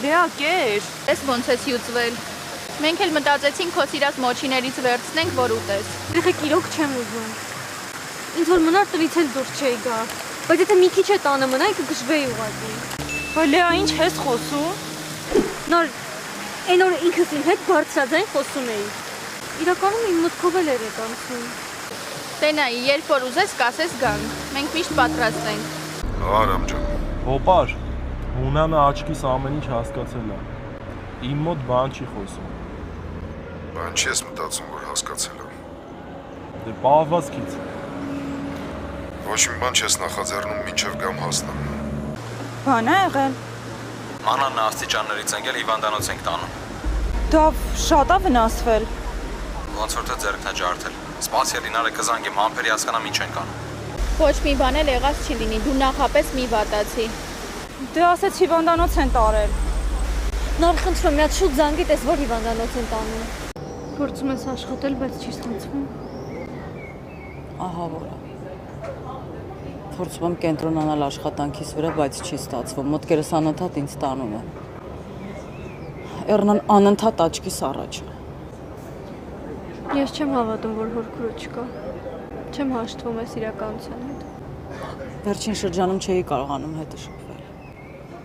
Լեա, կեր։ Ես ոնց ես յուծվել։ Մենք էլ մտածեցինք քո սիրած մոչիներից վերցնենք, որ ուտես։ Երեխեք իրոք չեմ ուզում։ Ինձ որ մնար տնից էլ դուրս չէի գա։ Բայց եթե մի քիչ է տանը մնայի կգժվեի ուղղակի։ Բայց Լեա, ինչ ես խոսում։ Նոր այն օրը ինքս իմ հետ բարձրաձայն խոսում էի։ Իրականում իմ մտքով էլ էր անցնում։ Տենայի, երբ որ ուզես, կասես գանք։ Մենք միշտ պատրաստ ենք։ Արամ ջան։ Հոպար, Հունանը աչքիս ամեն ինչ հասկացել է։ Իմ մոտ բան չի խոսում։ Բան չես մտածում, որ հասկացել եմ։ Դե պահվածքից։ Ոչ մի բան չես նախաձեռնում, մինչև գամ հասնեմ։ Բան է եղել։ Մանան աստիճաններից ընկել հիվանդանոց ենք տանում։ Դա շատ է վնասվել։ Ոնց որ թե ձեռքն է ջարդել։ Սպասի Լինարը կզանգեմ, համբերի հասկանամ ինչ ենք անում։ Ոչ մի բան էլ եղած չի լինի, դու նախապես մի վատացի։ Դե ասեց հիվանդանոց են տարել։ Նոր խնդրում, մի հատ շուտ զանգի, տես որ հիվանդանոց են տանում։ Փորձում ես աշխատել, բայց չի ստացվում։ Ահա որա։ Փորձում եմ կենտրոնանալ աշխատանքիս վրա, բայց չի ստացվում։ Մտքերս անընդհատ ինձ տանում է։ Էռնան անընդհատ աչքիս առաջ է։ Ես չեմ հավատում, որ հորքուրը չկա։ Չեմ հաշտվում ես իրականության հետ։ Վերջին շրջանում չէի կարողանում հետը շփվել։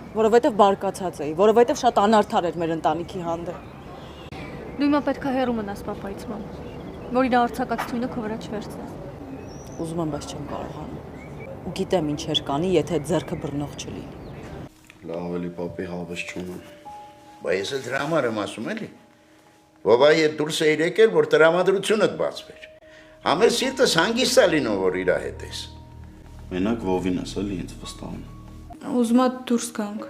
Որովհետև բարկացած էի, որովհետև շատ անարդար էր մեր ընտանիքի հանդեպ։ Դու հիմա պետք է հեռու մնաս պապայից մամ, որ իր արձակած թույնը քո վրա չվերցնես։ Ուզում եմ, բայց չեմ կարողանում։ Ու գիտեմ ինչեր կանի, եթե ձեռքը բռնող չլինի։ Լավ էլի պապի հավես չունեմ։ Բայց ես էլ դրա համար եմ ասում էլի։ Բաբայի հետ դուրս էիր եկել, որ տրամադրությունդ բացվեր։ Ամեն սիրտս հանգիստ է լինում, որ իրա հետ ես։ Մենակ Վովին ես էլի ինձ վստահում։ Ուզում եմ դուրս գանք։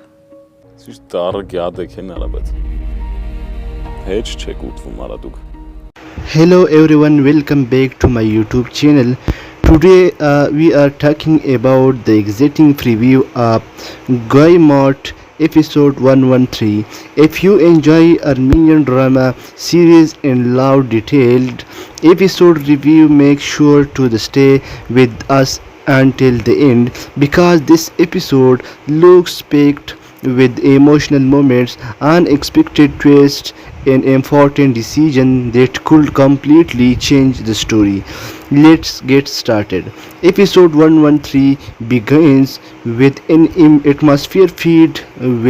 Ճիշտ տարը գյադեք են արաբաց։ Հեչ չեք ուտվում արադուք։ Hello everyone, welcome back to my YouTube channel. Today we are talking about the exciting preview of Guy Mott episode 113. If you enjoy Armenian drama series and love detailed episode review, make sure to stay with us until the end, because this episode looks packed with emotional moments, unexpected twists, and important decision that could completely change the story. Let's get started. Episode 113 begins with an atmosphere filled with